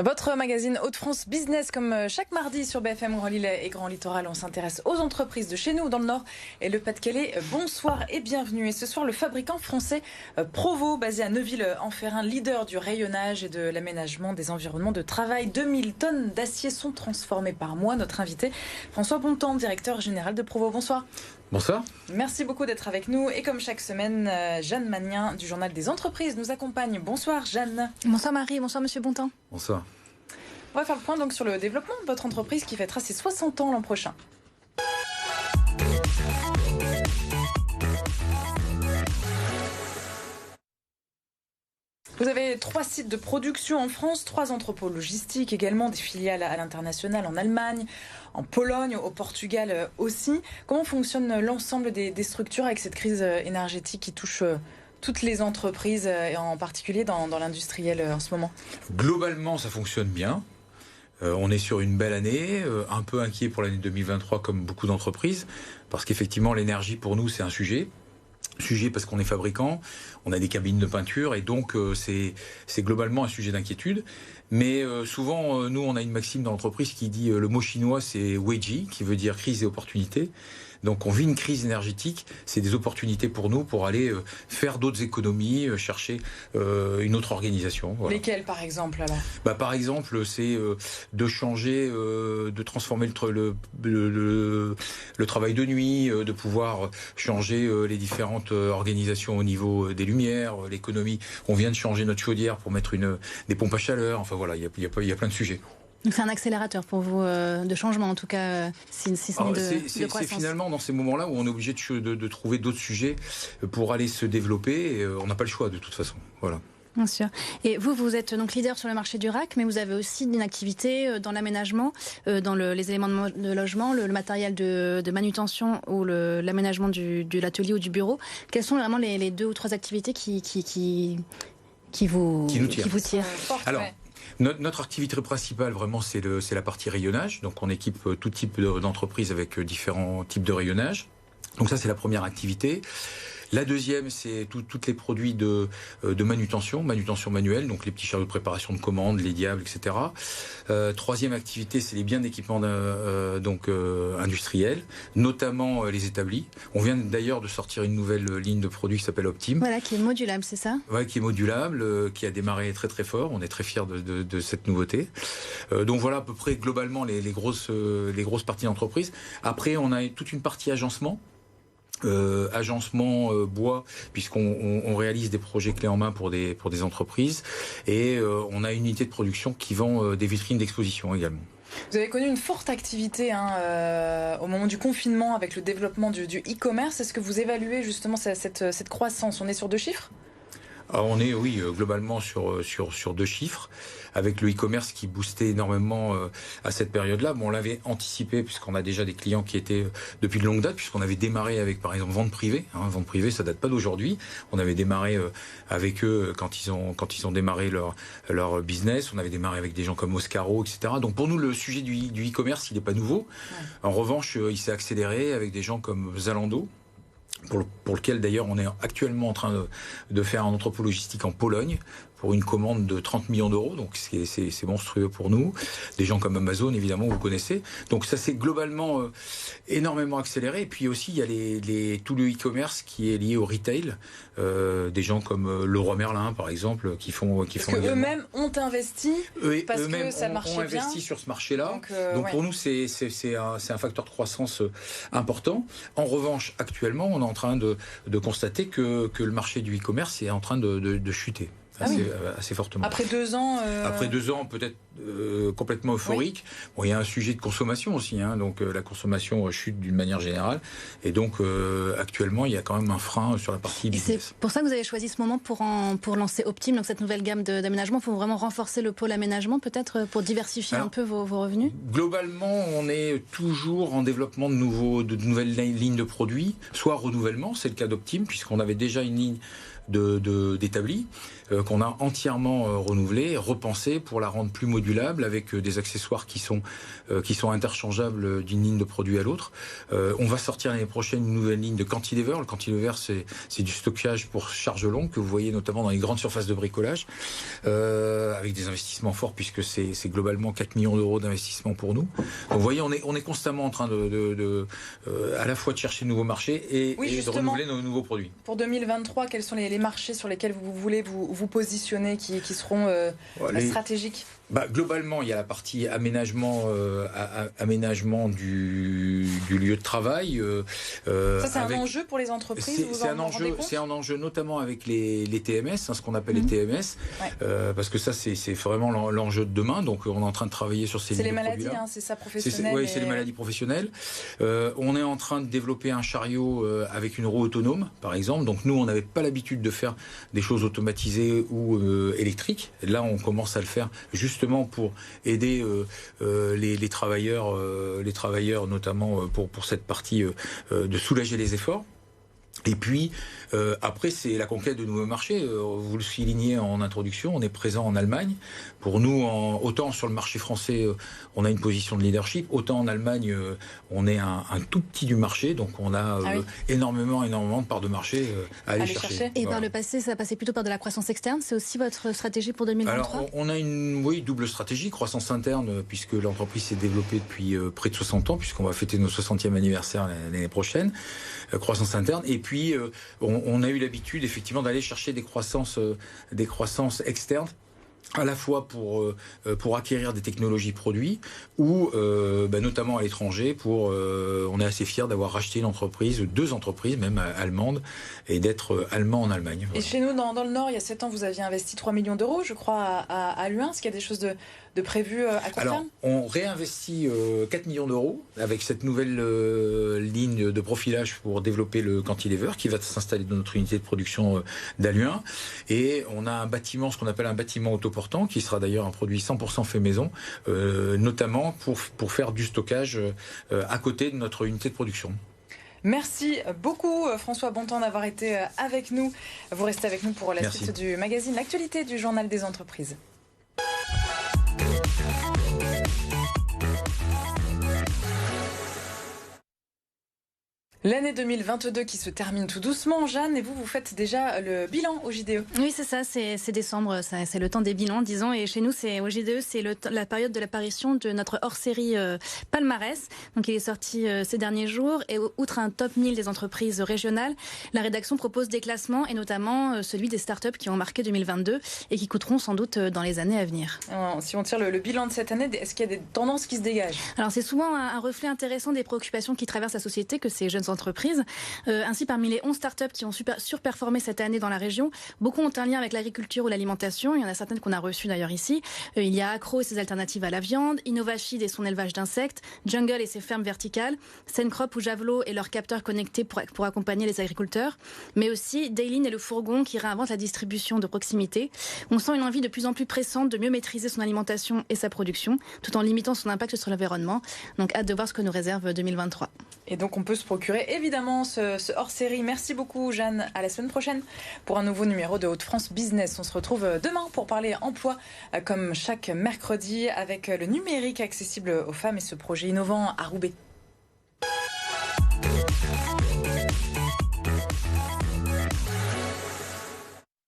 Votre magazine Hauts-de-France Business, comme chaque mardi sur BFM Grand Lille et Grand Littoral, on s'intéresse aux entreprises de chez nous, dans le Nord et le Pas-de-Calais. Bonsoir et bienvenue. Et ce soir, le fabricant français Provo, basé à Neuville-en-Ferrin, leader du rayonnage et de l'aménagement des environnements de travail. 2000 tonnes d'acier sont transformées par mois. Notre invité, François Bontemps, directeur général de Provo. Bonsoir. Bonsoir. Merci beaucoup d'être avec nous. Et comme chaque semaine, Jeanne Magnien du Journal des Entreprises nous accompagne. Bonsoir Jeanne. Bonsoir Marie, bonsoir Monsieur Bontemps. Bonsoir. On va faire le point donc sur le développement de votre entreprise qui fêtera ses 60 ans l'an prochain. Vous avez 3 sites de production en France, 3 entrepôts logistiques également, des filiales à l'international en Allemagne, en Pologne, au Portugal aussi. Comment fonctionne l'ensemble des structures avec cette crise énergétique qui touche toutes les entreprises, et en particulier dans l'industriel en ce moment? Globalement, ça fonctionne bien. On est sur une belle année, un peu inquiet pour l'année 2023 comme beaucoup d'entreprises, parce qu'effectivement l'énergie pour nous c'est un sujet parce qu'on est fabricant, on a des cabines de peinture et donc c'est globalement un sujet d'inquiétude. Mais souvent, nous on a une maxime dans l'entreprise qui dit, le mot chinois c'est Weiji, qui veut dire crise et opportunité. Donc on vit une crise énergétique, c'est des opportunités pour nous pour aller faire d'autres économies, chercher une autre organisation. Voilà. Lesquelles par exemple alors? Par exemple, c'est de changer, de transformer le travail de nuit, de pouvoir changer les différentes organisations au niveau des lumières, l'économie. On vient de changer notre chaudière pour mettre des pompes à chaleur. Enfin voilà, il y a plein de sujets. Donc c'est un accélérateur pour vous de changement, en tout cas, si ce n'est de croissance. C'est finalement dans ces moments-là où on est obligé de trouver d'autres sujets pour aller se développer. Et on n'a pas le choix de toute façon. Voilà. Bien sûr. Et vous êtes donc leader sur le marché du rack, mais vous avez aussi une activité dans l'aménagement, dans les éléments de logement, le matériel de manutention ou l'aménagement de l'atelier ou du bureau. Quelles sont vraiment les 2 ou 3 activités qui vous tirent? Alors, notre activité principale, vraiment, c'est la partie rayonnage. Donc, on équipe tout type d'entreprise avec différents types de rayonnage. Donc, ça, c'est la première activité. La deuxième, c'est tous les produits de manutention manuelle, donc les petits chariots de préparation de commandes, les diables, etc. Troisième activité, c'est les biens d'équipement industriels, notamment les établis. On vient d'ailleurs de sortir une nouvelle ligne de produits qui s'appelle Optime. Voilà, qui est modulable, c'est ça? Ouais, qui est modulable, qui a démarré très très fort. On est très fiers de cette nouveauté. Donc voilà à peu près globalement les grosses parties d'entreprise. Après, on a toute une partie agencement. Bois, puisqu'on réalise des projets clés en main pour des entreprises, et on a une unité de production qui vend des vitrines d'exposition également. Vous avez connu une forte activité au moment du confinement avec le développement du e-commerce. Est-ce que vous évaluez justement cette croissance? On est sur 2 chiffres? Alors on est, oui, globalement sur 2 chiffres, avec le e-commerce qui boostait énormément à cette période-là. Bon, on l'avait anticipé puisqu'on a déjà des clients qui étaient depuis de longue date, puisqu'on avait démarré avec, par exemple, vente privée. Vente privée, ça date pas d'aujourd'hui. On avait démarré avec eux quand ils ont démarré leur business. On avait démarré avec des gens comme Oscaro, etc. Donc pour nous, le sujet du e-commerce, il n'est pas nouveau. Ouais. En revanche, il s'est accéléré avec des gens comme Zalando, pour lequel d'ailleurs on est actuellement en train de faire un entrepôt logistique en Pologne pour une commande de 30 millions d'euros, donc c'est monstrueux pour nous. Des gens comme Amazon, évidemment, vous connaissez. Donc ça s'est globalement énormément accéléré. Et puis aussi, il y a tout le e-commerce qui est lié au retail. Des gens comme Leroy Merlin, par exemple, qui font eux-mêmes ont investi parce que ça marchait bien. Investi sur ce marché-là. Donc pour nous, c'est un facteur de croissance important. En revanche, actuellement, on est en train de constater que le marché du e-commerce est en train de chuter. Assez fortement. Après 2 ans Après 2 ans, peut-être complètement euphorique. Oui. Bon, il y a un sujet de consommation aussi, donc la consommation chute d'une manière générale. Et donc, actuellement, il y a quand même un frein sur la partie business. C'est pour ça que vous avez choisi ce moment pour lancer Optime, donc cette nouvelle gamme d'aménagement. Il faut vraiment renforcer le pôle aménagement, peut-être, pour diversifier un peu vos revenus? Globalement, on est toujours en développement de nouvelles lignes de produits, soit renouvellement, c'est le cas d'Optime, puisqu'on avait déjà une ligne d'établi qu'on a entièrement renouvelé, repensé pour la rendre plus modulable avec des accessoires qui sont interchangeables d'une ligne de produit à l'autre. On va sortir l'année prochaine une nouvelle ligne de cantilever. Le cantilever, c'est du stockage pour charge longue que vous voyez notamment dans les grandes surfaces de bricolage, avec des investissements forts puisque c'est globalement 4 millions d'euros d'investissement pour nous. Donc vous voyez, on est constamment en train à la fois de chercher de nouveaux marchés et de renouveler nos nouveaux produits. Pour 2023, quels sont les marchés sur lesquels vous voulez vous positionner, qui seront stratégiques? Globalement, il y a la partie aménagement du lieu de travail. Ça, c'est un enjeu pour les entreprises. C'est un enjeu notamment avec les TMS, ce qu'on appelle les TMS, parce que ça, c'est vraiment l'enjeu de demain. Donc, on est en train de travailler sur ces. C'est les maladies, c'est ça, professionnelles. Oui, c'est les maladies professionnelles. On est en train de développer un chariot avec une roue autonome, par exemple. Donc, nous, on n'avait pas l'habitude de faire des choses automatisées ou électriques. Là, on commence à le faire justement pour aider les travailleurs notamment pour cette partie de soulager les efforts. Et puis, après, c'est la conquête de nouveaux marchés. Vous le soulignez en introduction, on est présent en Allemagne. Pour nous, autant sur le marché français, on a une position de leadership, autant en Allemagne, on est un tout petit du marché. Donc, on a énormément de parts de marché à aller chercher. Et par le passé, ça passait plutôt par de la croissance externe. C'est aussi votre stratégie pour 2023 ? Alors, on a une double stratégie. Croissance interne, puisque l'entreprise s'est développée depuis près de 60 ans, puisqu'on va fêter notre 60e anniversaire l'année prochaine. Croissance interne. Et puis, on a eu l'habitude, effectivement, d'aller chercher des croissances externes, à la fois pour acquérir des technologies produits ou notamment à l'étranger. On est assez fiers d'avoir racheté deux entreprises même allemandes, et d'être allemand en Allemagne. Voilà. Et chez nous, dans le Nord, il y a 7 ans, vous aviez investi 3 millions d'euros, je crois, à Luin. Est-ce qu'il y a des choses de prévues à court terme ? Alors, on réinvestit 4 millions d'euros avec cette nouvelle ligne de profilage pour développer le cantilever qui va s'installer dans notre unité de production d'Aluin. Et on a un bâtiment, ce qu'on appelle un bâtiment autoportant, qui sera d'ailleurs un produit 100% fait maison, notamment pour faire du stockage à côté de notre unité de production. Merci beaucoup François Bontemps d'avoir été avec nous. Vous restez avec nous pour la suite du magazine L'actualité du Journal des entreprises. L'année 2022 qui se termine tout doucement, Jeanne, et vous faites déjà le bilan au JDE. Oui, c'est ça, c'est décembre, c'est le temps des bilans, disons, et chez nous, au JDE, c'est la période de l'apparition de notre hors-série palmarès. Donc, il est sorti ces derniers jours, et outre un top 1000 des entreprises régionales, la rédaction propose des classements, et notamment celui des startups qui ont marqué 2022 et qui coûteront sans doute dans les années à venir. Alors, si on tire le bilan de cette année, est-ce qu'il y a des tendances qui se dégagent ? Alors, c'est souvent un reflet intéressant des préoccupations qui traversent la société que ces jeunes entreprises. Ainsi, parmi les 11 startups qui ont surperformé cette année dans la région, beaucoup ont un lien avec l'agriculture ou l'alimentation. Il y en a certaines qu'on a reçues d'ailleurs ici. Il y a Accro et ses alternatives à la viande, Innovashid et son élevage d'insectes, Jungle et ses fermes verticales, Sencrop ou Javelot et leurs capteurs connectés pour accompagner les agriculteurs, mais aussi Daylin et le fourgon qui réinventent la distribution de proximité. On sent une envie de plus en plus pressante de mieux maîtriser son alimentation et sa production, tout en limitant son impact sur l'environnement. Donc hâte de voir ce que nous réserve 2023. Et donc on peut se procurer évidemment ce hors-série. Merci beaucoup Jeanne, à la semaine prochaine pour un nouveau numéro de Hauts-de-France Business. On se retrouve demain pour parler emploi comme chaque mercredi avec le numérique accessible aux femmes et ce projet innovant à Roubaix.